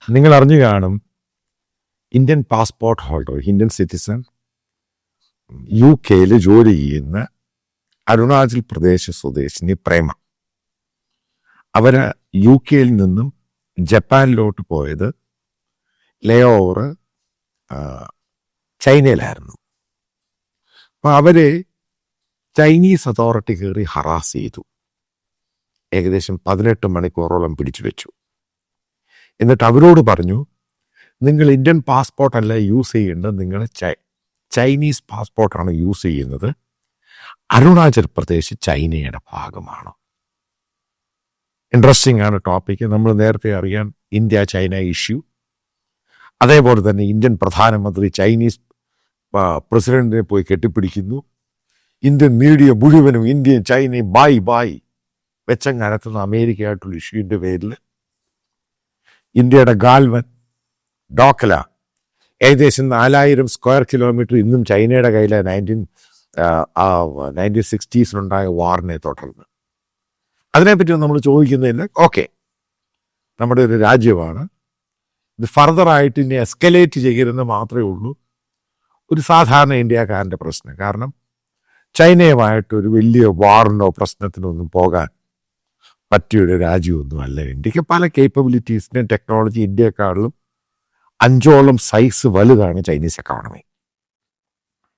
നിങ്ങൾ അറിഞ്ഞു കാണും, Indian passport holder, Indian citizen, UK ജോലി ചെയ്യുന്ന അരുണാചൽ പ്രദേശ് സ്വദേശിനി പ്രേമ. അവര് UK നിന്നും ജപ്പാനിലോട്ട് പോയത് ലേ ഓവർ ചൈനയിലായിരുന്നു. അപ്പൊ അവരെ ചൈനീസ് അതോറിറ്റി കയറി ഹറാസ് ചെയ്തു. ഏകദേശം 18 മണിക്കൂറോളം പിടിച്ചു വെച്ചു. എന്നിട്ട് അവരോട് പറഞ്ഞു, നിങ്ങൾ ഇന്ത്യൻ പാസ്പോർട്ടല്ല യൂസ് ചെയ്യേണ്ടത്, നിങ്ങൾ ചൈനീസ് പാസ്പോർട്ടാണ് യൂസ് ചെയ്യുന്നത്. അരുണാചൽ പ്രദേശ് ചൈനയുടെ ഭാഗമാണ്. ഇൻട്രസ്റ്റിംഗ് ആണ് ടോപ്പിക്ക്. നമ്മൾ നേരത്തെ അറിയാം ഇന്ത്യ ചൈന ഇഷ്യൂ. അതേപോലെ തന്നെ ഇന്ത്യൻ പ്രധാനമന്ത്രി ചൈനീസ് പ്രസിഡന്റിനെ പോയി കെട്ടിപ്പിടിക്കുന്നു. ഇന്ത്യൻ മീഡിയ മുഴുവനും ഇന്ത്യയും ചൈനയും ബായ് വെച്ചങ്ങ് അനത്തുന്ന അമേരിക്കയായിട്ടുള്ള ഇഷ്യൂവിൻ്റെ പേരിൽ ഇന്ത്യയുടെ ഗാൽവൻ, ഡോക്കല, ഏകദേശം 4000 സ്ക്വയർ കിലോമീറ്റർ ഇന്നും ചൈനയുടെ കയ്യിലെ 1960s വാറിനെ തുടർന്ന്. അതിനെപ്പറ്റി നമ്മൾ ചോദിക്കുന്നില്ല. ഓക്കെ, നമ്മുടെ ഒരു രാജ്യമാണ്. ഇത് ഫർദറായിട്ട് ഇനി എസ്കലേറ്റ് ചെയ്യരുതെന്ന് മാത്രമേ ഉള്ളൂ ഒരു സാധാരണ ഇന്ത്യക്കാരൻ്റെ പ്രശ്നം. കാരണം ചൈനയുമായിട്ടൊരു വലിയ വാറിനോ പ്രശ്നത്തിനോ ഒന്നും പോകാൻ പറ്റിയൊരു രാജ്യമൊന്നും അല്ല ഇന്ത്യക്ക്. പല കേപ്പബിലിറ്റീസിൻ്റെയും ടെക്നോളജി ഇന്ത്യയെക്കാളും 5ഓളം സൈസ് വലുതാണ് ചൈനീസ് എക്കോണമി.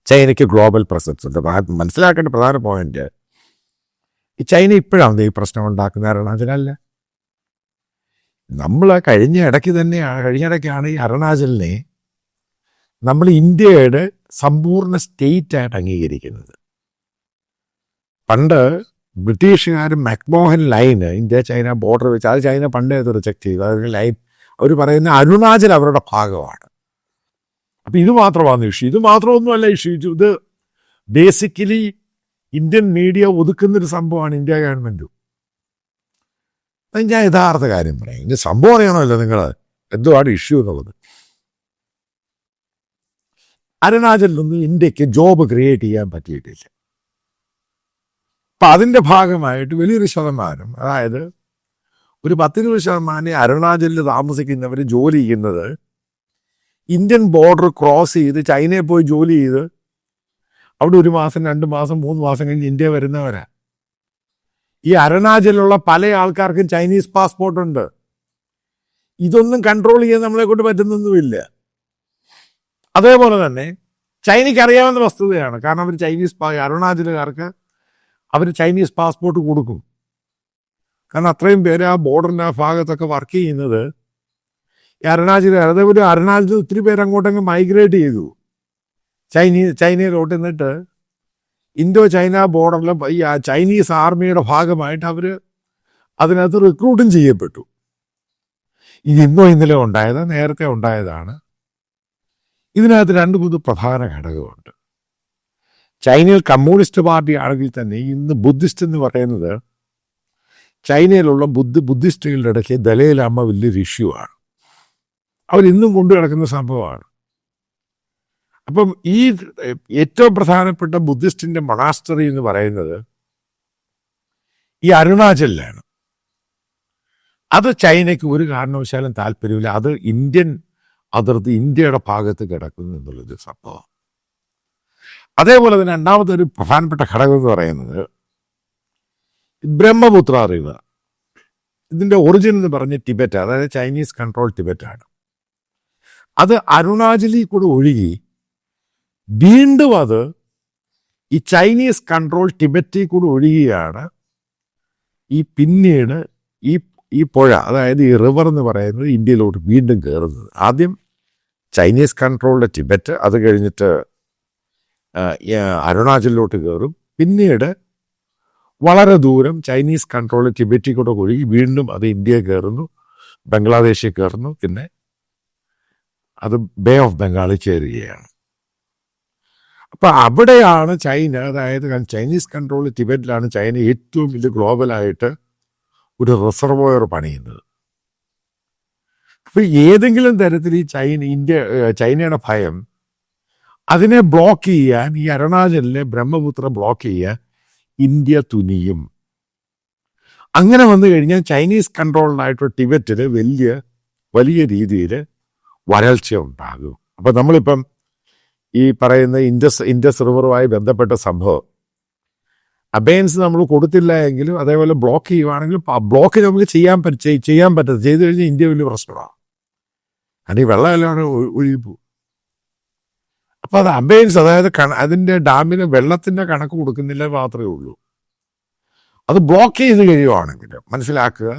ചൈനയ്ക്ക് ഗ്ലോബൽ പ്രസൻസ് ഉണ്ട്. മനസ്സിലാക്കേണ്ട പ്രധാന പോയിന്റ്, ഈ ചൈന ഇപ്പോഴാണ് ഈ പ്രശ്നം ഉണ്ടാക്കുന്ന അരുണാചലല്ല. നമ്മൾ കഴിഞ്ഞിടയ്ക്കാണ് ഈ അരുണാചലിനെ നമ്മൾ ഇന്ത്യയുടെ സമ്പൂർണ്ണ സ്റ്റേറ്റായിട്ട് അംഗീകരിക്കുന്നത്. പണ്ട് ബ്രിട്ടീഷുകാരും മക്മോഹൻ ലൈന് ഇന്ത്യ ചൈന ബോർഡർ വെച്ച്, അത് ചൈന പണ്ടേ അത് റിജക്ട് ചെയ്തു. അതിന് ലൈൻ അവർ പറയുന്ന അരുണാചൽ അവരുടെ ഭാഗമാണ്. അപ്പം ഇത് മാത്രമാണ് ഇഷ്യൂ. ഇത് മാത്രമൊന്നുമല്ല ഇഷ്യൂ. ഇത് ബേസിക്കലി ഇന്ത്യൻ മീഡിയ ഒതുക്കുന്നൊരു സംഭവമാണ് ഇന്ത്യ ഗവൺമെൻറ്റും. ഞാൻ യഥാർത്ഥ കാര്യം പറയാം. ഇതിൻ്റെ സംഭവം അറിയണമല്ലോ നിങ്ങൾ എന്തുവാണ് ഇഷ്യൂ എന്നുള്ളത്. അരുണാചലിലൊന്നും ഇന്ത്യക്ക് ജോബ് ക്രിയേറ്റ് ചെയ്യാൻ പറ്റിയിട്ടില്ല. അപ്പം അതിൻ്റെ ഭാഗമായിട്ട് വലിയൊരു ശതമാനം, അതായത് ഒരു 10-20% അരുണാചലിൽ താമസിക്കുന്നവർ ജോലി ചെയ്യുന്നത് ഇന്ത്യൻ ബോർഡർ ക്രോസ് ചെയ്ത് ചൈനയിൽ പോയി ജോലി ചെയ്ത് അവിടെ 1 മാസം 2 മാസം 3 മാസം കഴിഞ്ഞ് ഇന്ത്യ വരുന്നവരാ. ഈ അരുണാചലിലുള്ള പല ആൾക്കാർക്കും ചൈനീസ് പാസ്പോർട്ടുണ്ട്. ഇതൊന്നും കൺട്രോൾ ചെയ്യാൻ നമ്മളെ കൊണ്ട് പറ്റുന്നൊന്നുമില്ല. അതേപോലെ തന്നെ ചൈനയ്ക്ക് അറിയാവുന്ന വസ്തുതയാണ്. കാരണം അവർ അരുണാചലുകാർക്ക് അവർ ചൈനീസ് പാസ്പോർട്ട് കൊടുക്കും. കാരണം അത്രയും പേര് ആ ബോർഡറിൻ്റെ ആ ഭാഗത്തൊക്കെ വർക്ക് ചെയ്യുന്നത് ഈ അരുണാചലുകാർ. അതേപോലെ അരുണാചലിൽ ഒത്തിരി പേര് അങ്ങോട്ടങ്ങ് മൈഗ്രേറ്റ് ചെയ്തു ചൈനയിലോട്ട്. എന്നിട്ട് ഇൻഡോ ചൈന ബോർഡറിൽ ഈ ചൈനീസ് ആർമിയുടെ ഭാഗമായിട്ട് അവർ അതിനകത്ത് റിക്രൂട്ടും ചെയ്യപ്പെട്ടു. ഇത് ഇന്നലെ ഉണ്ടായത്, നേരത്തെ ഉണ്ടായതാണ്. ഇതിനകത്ത് 2 പ്രധാന ഘടകമുണ്ട്. ചൈനയിൽ കമ്മ്യൂണിസ്റ്റ് പാർട്ടി ആണെങ്കിൽ തന്നെ ഇന്ന് ബുദ്ധിസ്റ്റ് എന്ന് പറയുന്നത് ചൈനയിലുള്ള ബുദ്ധിസ്റ്റുകളുടെ ഇടയ്ക്ക് ദലൈലാമ വലിയൊരു ഇഷ്യൂ ആണ്. അവരിന്നും കൊണ്ടു കിടക്കുന്ന സംഭവമാണ്. അപ്പം ഈ ഏറ്റവും പ്രധാനപ്പെട്ട ബുദ്ധിസ്റ്റിൻ്റെ മൊണാസ്റ്ററി എന്ന് പറയുന്നത് ഈ അരുണാചലിലാണ്. അത് ചൈനയ്ക്ക് ഒരു കാരണവശാലും താല്പര്യമില്ല. അത് ഇന്ത്യൻ അതിർത്തി, ഇന്ത്യയുടെ ഭാഗത്ത് കിടക്കുന്നു എന്നുള്ളൊരു സംഭവം. അതേപോലെ തന്നെ രണ്ടാമത്തെ ഒരു പ്രധാനപ്പെട്ട ഘടകം എന്ന് പറയുന്നത് ബ്രഹ്മപുത്ര റിവർ. ഇതിൻ്റെ ഒറിജിൻ എന്ന് പറഞ്ഞ് ടിബറ്റ്, അതായത് ചൈനീസ് കൺട്രോൾ ടിബറ്റാണ്. അത് അരുണാചലിൽ കൂടെ ഒഴുകി വീണ്ടും അത് ഈ ചൈനീസ് കൺട്രോൾ ടിബറ്റിൽ കൂടെ ഒഴുകിയാണ് പിന്നീട് ഈ പുഴ, അതായത് ഈ റിവർ എന്ന് പറയുന്നത് ഇന്ത്യയിലോട്ട് വീണ്ടും കയറുന്നത്. ആദ്യം ചൈനീസ് കൺട്രോളിലെ ടിബറ്റ്, അത് കഴിഞ്ഞിട്ട് അരുണാചലിലോട്ട് കയറും. പിന്നീട് വളരെ ദൂരം ചൈനീസ് കൺട്രോൾ ടിബറ്റിൽ കൂടെ ഒഴുകി വീണ്ടും അത് ഇന്ത്യയിൽ കയറുന്നു, ബംഗ്ലാദേശിൽ കയറുന്നു, പിന്നെ അത് ബേ ഓഫ് ബംഗാളിൽ ചേരുകയാണ്. അപ്പം അവിടെയാണ് ചൈന, അതായത് ചൈനീസ് കൺട്രോൾ ടിബറ്റിലാണ് ചൈന ഏറ്റവും വലിയ ഗ്ലോബലായിട്ട് ഒരു റിസർവോയർ പണിയുന്നത്. അപ്പം ഏതെങ്കിലും തരത്തിൽ ഈ ചൈനയുടെ ഭയം, അതിനെ ബ്ലോക്ക് ചെയ്യാൻ, ഈ അരുണാചലിലെ ബ്രഹ്മപുത്ര ബ്ലോക്ക് ചെയ്യാൻ ഇന്ത്യ തുനിയും. അങ്ങനെ വന്നു കഴിഞ്ഞാൽ ചൈനീസ് കൺട്രോളിനായിട്ട് ടിബറ്റിൽ വലിയ വലിയ രീതിയിൽ വരൾച്ച ഉണ്ടാകും. അപ്പം നമ്മളിപ്പം ഈ പറയുന്ന ഇൻഡസ് റിവറുമായി ബന്ധപ്പെട്ട സംഭവം അബേൻസ് നമ്മൾ കൊടുത്തില്ല എങ്കിലും അതേപോലെ ബ്ലോക്ക് ചെയ്യുവാണെങ്കിലും ബ്ലോക്ക് നമുക്ക് ചെയ്യാൻ പറ്റത്തില്ല. ചെയ്തു കഴിഞ്ഞാൽ ഇന്ത്യ വലിയ പ്രശ്നമാണ്. കാരണം ഈ വെള്ളം എല്ലാം ഒഴുകിപ്പോ. അപ്പം അത് അബേൻസ്, അതായത് അതിൻ്റെ ഡാമിന് വെള്ളത്തിൻ്റെ കണക്ക് കൊടുക്കുന്നില്ല മാത്രമേ ഉള്ളൂ. അത് ബ്ലോക്ക് ചെയ്ത് കഴിയുവാണെങ്കിൽ മനസ്സിലാക്കുക,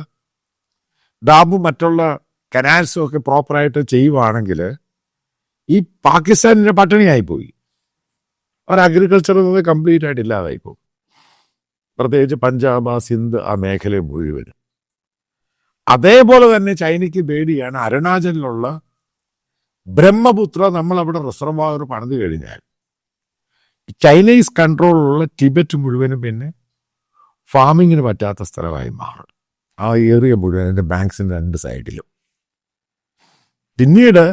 ഡാമും മറ്റുള്ള കനാൽസും ഒക്കെ പ്രോപ്പറായിട്ട് ചെയ്യുവാണെങ്കിൽ ഈ പാകിസ്ഥാനിൻ്റെ പട്ടിണിയായിപ്പോയി. അവർ അഗ്രികൾച്ചർ എന്നത് കംപ്ലീറ്റ് ആയിട്ട് ഇല്ലാതായിപ്പോയി. പ്രത്യേകിച്ച് പഞ്ചാബ്, സിന്ധ് ആ മേഖല മുഴുവൻ. അതേപോലെ തന്നെ ചൈനയ്ക്ക് പേടിയാണ് അരുണാചലിലുള്ള ബ്രഹ്മപുത്ര നമ്മളവിടെ റിസർവോയർ പണിത് കഴിഞ്ഞാൽ ചൈനീസ് കൺട്രോളിലുള്ള ടിബറ്റ് മുഴുവനും പിന്നെ ഫാമിങ്ങിന് പറ്റാത്ത സ്ഥലമായി മാറും. ആ ഏരിയ മുഴുവൻ അതിൻ്റെ ബാങ്ക്സിൻ്റെ 2 സൈഡിലും. പിന്നീട്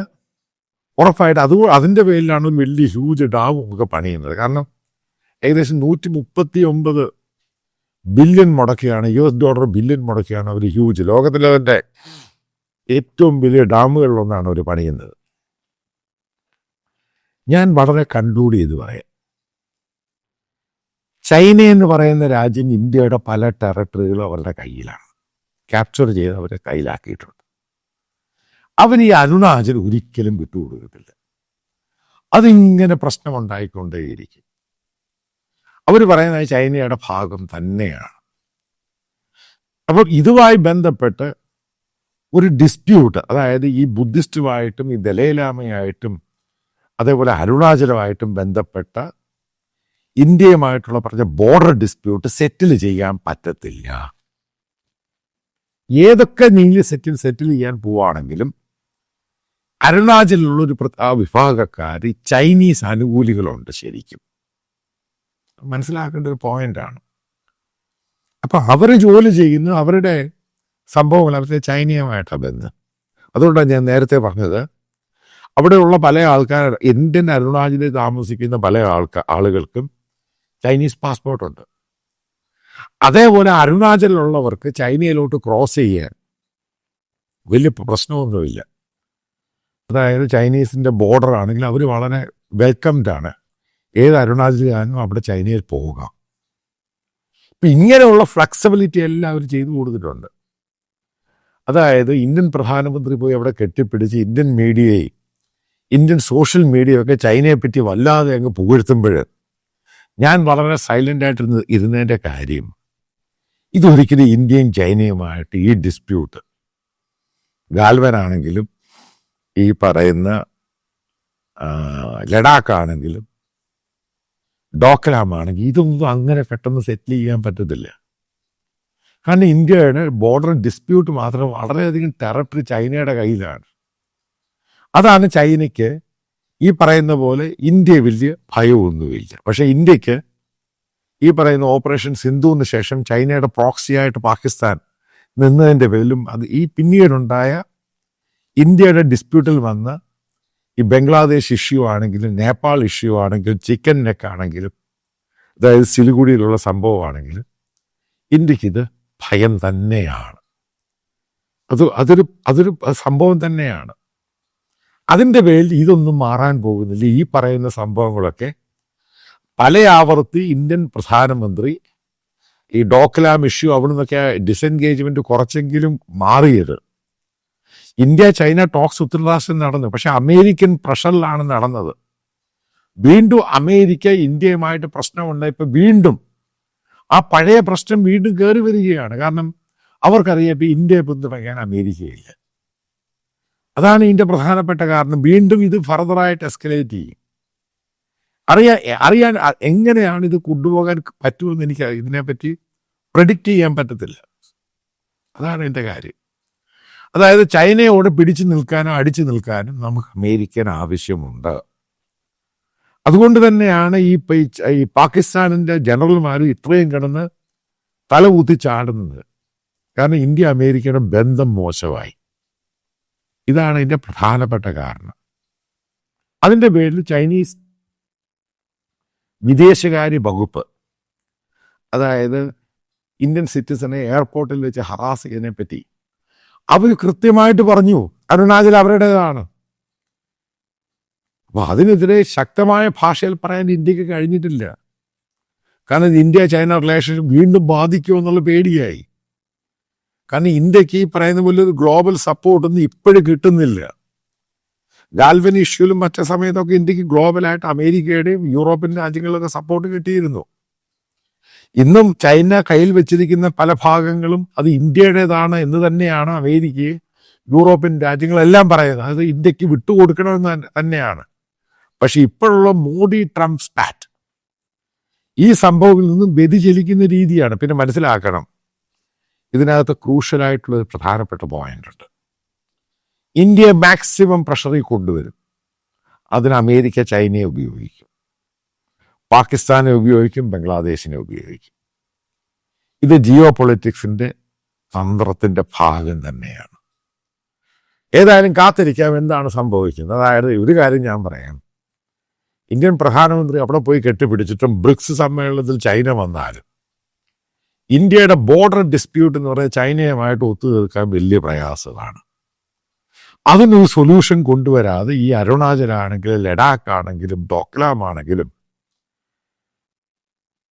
ഉറപ്പായിട്ട് അതിൻ്റെ പേരിലാണ് ഒരു വലിയ ഹ്യൂജ് ഡാമും ഒക്കെ പണിയുന്നത്. കാരണം ഏകദേശം 139 ബില്യൺ മുടക്കിയാണ്, $US ബില്യൺ മുടക്കിയാണ് അവർ ഹ്യൂജ്, ലോകത്തിലെ തന്നെ ഏറ്റവും വലിയ ഡാമുകളിലൊന്നാണ് അവർ പണിയുന്നത്. ഞാൻ വളരെ കൺക്ലൂഡ് ചെയ്ത് പറയാം, ചൈന എന്ന് പറയുന്ന രാജ്യം ഇന്ത്യയുടെ പല ടെറിട്ടറികളും അവരുടെ കയ്യിലാണ്, ക്യാപ്ചർ ചെയ്ത് അവരെ കയ്യിലാക്കിയിട്ടുണ്ട്. അവർ ഈ അരുണാചൽ ഒരിക്കലും വിട്ടുകൊടുക്കത്തില്ല. അതിങ്ങനെ പ്രശ്നമുണ്ടായിക്കൊണ്ടേയിരിക്കും. അവർ പറയുന്നത് ചൈനയുടെ ഭാഗം തന്നെയാണ്. അപ്പോൾ ഇതുമായി ബന്ധപ്പെട്ട് ഒരു ഡിസ്പ്യൂട്ട്, അതായത് ഈ ബുദ്ധിസ്റ്റുമായിട്ടും ഈ ദലൈലാമയായിട്ടും അതേപോലെ അരുണാചലുമായിട്ടും ബന്ധപ്പെട്ട ഇന്ത്യയുമായിട്ടുള്ള പറഞ്ഞ ബോർഡർ ഡിസ്പ്യൂട്ട് സെറ്റിൽ ചെയ്യാൻ പറ്റത്തില്ല. ഏതൊക്കെ നീങ്ങി സെറ്റിൽ ചെയ്യാൻ പോവുകയാണെങ്കിലും അരുണാചലിലുള്ളൊരു വിഭാഗക്കാർ ചൈനീസ് അനുകൂലികളുണ്ട്. ശരിക്കും മനസ്സിലാക്കേണ്ട ഒരു പോയിന്റാണ്. അപ്പം അവർ ജോലി ചെയ്യുന്ന അവരുടെ സംഭവങ്ങൾ അവരുടെ ചൈനയുമായിട്ടാണ് ബന്ധം. അതുകൊണ്ടാണ് ഞാൻ നേരത്തെ പറഞ്ഞത്, അവിടെയുള്ള പല ആൾക്കാർ, ഇന്ത്യൻ അരുണാചലിൽ താമസിക്കുന്ന പല ആളുകൾക്കും ചൈനീസ് പാസ്പോർട്ടുണ്ട്. അതേപോലെ അരുണാചലിലുള്ളവർക്ക് ചൈനയിലോട്ട് ക്രോസ് ചെയ്യാൻ വലിയ പ്രശ്നമൊന്നുമില്ല. അതായത് ചൈനീസിൻ്റെ ബോർഡർ ആണെങ്കിൽ അവർ വളരെ വെൽക്കംഡ് ആണ്. ഏത് അരുണാചലിലാനും അവിടെ ചൈനയിൽ പോകാം. ഇപ്പം ഇങ്ങനെയുള്ള ഫ്ലെക്സിബിലിറ്റി എല്ലാം അവർ ചെയ്തു കൊടുത്തിട്ടുണ്ട്. അതായത് ഇന്ത്യൻ പ്രധാനമന്ത്രി പോയി അവിടെ കെട്ടിപ്പിടിച്ച് ഇന്ത്യൻ മീഡിയയും ഇന്ത്യൻ സോഷ്യൽ മീഡിയയൊക്കെ ചൈനയെ പറ്റി വല്ലാതെ അങ്ങ് പുകഴ്ത്തുമ്പോൾ ഞാൻ വളരെ സൈലൻ്റായിട്ട് ഇരുന്നതിൻ്റെ കാര്യം, ഇതൊരിക്കലും ഇന്ത്യയും ചൈനയുമായിട്ട് ഈ ഡിസ്പ്യൂട്ട്, ഗാൽവനാണെങ്കിലും ഈ പറയുന്ന ലഡാക്കാണെങ്കിലും ഡോക്ലാമാണെങ്കിൽ ഇതൊന്നും അങ്ങനെ പെട്ടെന്ന് സെറ്റിൽ ചെയ്യാൻ പറ്റത്തില്ല. കാരണം ഇന്ത്യയുടെ ബോർഡർ ഡിസ്പ്യൂട്ട് മാത്രം വളരെയധികം ടെറിട്ടറി ചൈനയുടെ കയ്യിലാണ്. അതാണ് ചൈനയ്ക്ക് ഈ പറയുന്ന പോലെ ഇന്ത്യ വലിയ ഭയമൊന്നുമില്ല. പക്ഷെ ഇന്ത്യക്ക് ഈ പറയുന്ന ഓപ്പറേഷൻ സിന്ധുവിന് ശേഷം ചൈനയുടെ പ്രോക്സിയായിട്ട് പാകിസ്ഥാൻ നിന്നതിൻ്റെ പേരിലും അത് ഈ പിന്നീടുണ്ടായ ഇന്ത്യയുടെ ഡിസ്പ്യൂട്ടിൽ വന്ന ഈ ബംഗ്ലാദേശ് ഇഷ്യൂ ആണെങ്കിലും നേപ്പാൾ ഇഷ്യൂ ആണെങ്കിലും ചിക്കൻ നെക്ക് ആണെങ്കിലും അതായത് സിലിഗുഡിയിലുള്ള സംഭവമാണെങ്കിലും ഇന്ത്യക്കിത് ഭയം തന്നെയാണ്. അതൊരു സംഭവം തന്നെയാണ്. അതിൻ്റെ പേരിൽ ഇതൊന്നും മാറാൻ പോകുന്നില്ല. ഈ പറയുന്ന സംഭവങ്ങളൊക്കെ പല ആവർത്തി ഇന്ത്യൻ പ്രധാനമന്ത്രി ഈ ഡോക്ലാം ഇഷ്യൂ അവിടെ നിന്നൊക്കെ ഡിസെൻഗേജ്മെൻറ്റ് കുറച്ചെങ്കിലും മാറിയത്. ഇന്ത്യ ചൈന ടോക്സ് ഉത്തരരാഷ്ട്രം നടന്നു, പക്ഷെ അമേരിക്കൻ പ്രഷറിലാണ് നടന്നത്. വീണ്ടും അമേരിക്ക ഇന്ത്യയുമായിട്ട് പ്രശ്നമുണ്ടായപ്പോൾ വീണ്ടും ആ പഴയ പ്രശ്നം വീണ്ടും കയറി വരികയാണ്. കാരണം അവർക്കറിയാം ഇപ്പം ഇന്ത്യയെ പിന്തുണയ്ക്കാൻ അമേരിക്കയില്ല. അതാണ് ഇതിൻ്റെ പ്രധാനപ്പെട്ട കാരണം. വീണ്ടും ഇത് ഫർദറായിട്ട് എസ്കലേറ്റ് ചെയ്യും. അറിയാൻ എങ്ങനെയാണ് ഇത് കൊണ്ടുപോകാൻ പറ്റുമെന്ന് എനിക്ക് ഇതിനെപ്പറ്റി പ്രെഡിക്റ്റ് ചെയ്യാൻ പറ്റത്തില്ല. അതാണ് എൻ്റെ കാര്യം. അതായത് ചൈനയോട് പിടിച്ചു നിൽക്കാനോ അടിച്ചു നിൽക്കാനും നമുക്ക് അമേരിക്കൻ ആവശ്യമുണ്ട്. അതുകൊണ്ട് തന്നെയാണ് ഈ പാകിസ്ഥാനിൻ്റെ ജനറൽമാർ ഇത്രയും കിടന്ന് തലകുത്തി ചാടുന്നത്. കാരണം ഇന്ത്യ അമേരിക്കയുടെ ബന്ധം മോശമായി. ഇതാണ് ഇതിൻ്റെ പ്രധാനപ്പെട്ട കാരണം. അതിൻ്റെ പേരിൽ ചൈനീസ് വിദേശകാര്യ വകുപ്പ്, അതായത് ഇന്ത്യൻ സിറ്റിസനെ എയർപോർട്ടിൽ വെച്ച് ഹറാസ് ചെയ്തതിനെ പറ്റി അവർ കൃത്യമായിട്ട് പറഞ്ഞു. അരുണാചൽ അവരുടേതാണ്. അപ്പൊ അതിനെതിരെ ശക്തമായ ഭാഷയിൽ പറയാൻ ഇന്ത്യക്ക് കഴിഞ്ഞിട്ടില്ല. കാരണം ഇന്ത്യ ചൈന റിലേഷൻഷിപ്പ് വീണ്ടും ബാധിക്കുമെന്നുള്ള പേടിയായി. കാരണം ഇന്ത്യക്ക് ഈ പറയുന്ന പോലെ ഒരു ഗ്ലോബൽ സപ്പോർട്ടൊന്നും ഇപ്പോഴും കിട്ടുന്നില്ല. ഗാൽവൻ ഇഷ്യൂലും മറ്റു സമയത്തൊക്കെ ഇന്ത്യക്ക് ഗ്ലോബലായിട്ട് അമേരിക്കയുടെയും യൂറോപ്യൻ രാജ്യങ്ങളിലൊക്കെ സപ്പോർട്ട് കിട്ടിയിരുന്നു. ഇന്നും ചൈന കയ്യിൽ വെച്ചിരിക്കുന്ന പല ഭാഗങ്ങളും അത് ഇന്ത്യയുടേതാണ് എന്ന് തന്നെയാണ് അമേരിക്കയെ യൂറോപ്യൻ രാജ്യങ്ങളെല്ലാം പറയുന്നത്. അത് ഇന്ത്യക്ക് വിട്ടുകൊടുക്കണമെന്ന് തന്നെയാണ്. പക്ഷെ ഇപ്പോഴുള്ള മോഡി ട്രംപ് സ്പാറ്റ് ഈ സംഭവത്തിൽ നിന്നും വ്യതിചലിക്കുന്ന രീതിയാണ്. പിന്നെ മനസ്സിലാക്കണം, ഇതിനകത്ത് ക്രൂഷ്യലായിട്ടുള്ള ഒരു പ്രധാനപ്പെട്ട പോയിന്റ് ഉണ്ട്. ഇന്ത്യ മാക്സിമം പ്രഷറിൽ കൊണ്ടുവരും. അതിന് അമേരിക്ക ചൈനയെ ഉപയോഗിക്കും, പാകിസ്ഥാനെ ഉപയോഗിക്കും, ബംഗ്ലാദേശിനെ ഉപയോഗിക്കും. ഇത് ജിയോ പൊളിറ്റിക്സിന്റെ തന്ത്രത്തിന്റെ ഭാഗം തന്നെയാണ്. ഏതായാലും കാത്തിരിക്കാം എന്താണ് സംഭവിക്കുന്നത്. അതായത് ഒരു കാര്യം ഞാൻ പറയാം, ഇന്ത്യൻ പ്രധാനമന്ത്രി അവിടെ പോയി കെട്ടിപ്പിടിച്ചിട്ടും ബ്രിക്സ് സമ്മേളനത്തിൽ ചൈന വന്നാലും ഇന്ത്യയുടെ ബോർഡർ ഡിസ്പ്യൂട്ട് എന്ന് പറയുന്നത് ചൈനയുമായിട്ട് ഒത്തുതീർക്കാൻ വലിയ പ്രയാസമാണ്. അതിനൊരു സൊല്യൂഷൻ കൊണ്ടുവരാതെ ഈ അരുണാചലാണെങ്കിലും ലഡാക്ക് ആണെങ്കിലും ഡോക്ലാം ആണെങ്കിലും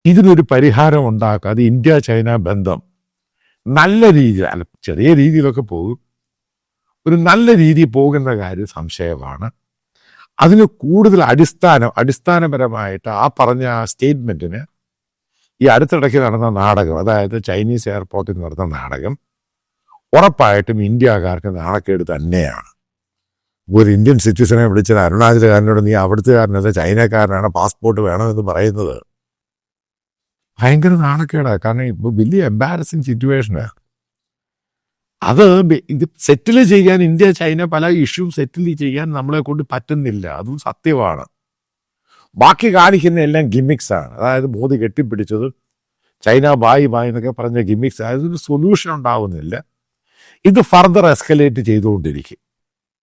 ഇതിനൊരു പരിഹാരം ഉണ്ടാക്കാതെ ഇന്ത്യ ചൈന ബന്ധം നല്ല രീതിയിൽ, അല്ല ചെറിയ രീതിയിലൊക്കെ പോകും, ഒരു നല്ല രീതിയിൽ പോകുന്ന കാര്യം സംശയമാണ്. അതിന് കൂടുതൽ അടിസ്ഥാനപരമായിട്ട് ആ പറഞ്ഞ ആ സ്റ്റേറ്റ്മെന്റിന് ഈ അടുത്തിടയ്ക്ക് നടന്ന നാടകം, അതായത് ചൈനീസ് എയർപോർട്ടിൽ നടന്ന നാടകം ഉറപ്പായിട്ടും ഇന്ത്യക്കാർക്ക് നാണക്കേട് തന്നെയാണ്. ഒരു ഇന്ത്യൻ സിറ്റിസനെ വിളിച്ചത് അരുണാചലുകാരനോട് നീ അവിടുത്തുകാരനല്ല ചൈനക്കാരനാണ്, പാസ്പോർട്ട് വേണമെന്ന് പറയുന്നത് ഭയങ്കര നാണക്കേടാണ്. കാരണം ഇപ്പോൾ വലിയ എംബാരസിങ് സിറ്റുവേഷനാണ്. അത് ഇത് സെറ്റിൽ ചെയ്യാൻ ഇന്ത്യ ചൈന പല ഇഷ്യൂ സെറ്റിൽ ചെയ്യാൻ നമ്മളെ കൊണ്ട് പറ്റുന്നില്ല, അതും സത്യമാണ്. ബാക്കി കാണിക്കുന്ന എല്ലാം ഗിമിക്സ് ആണ്. അതായത് മോദി കെട്ടിപ്പിടിച്ചത് ചൈന ബായ് എന്നൊക്കെ പറഞ്ഞ ഗിമിക്സ്, അതൊരു സൊല്യൂഷൻ ഉണ്ടാവുന്നില്ല. ഇത് ഫർദർ എസ്കലേറ്റ് ചെയ്തുകൊണ്ടിരിക്കും.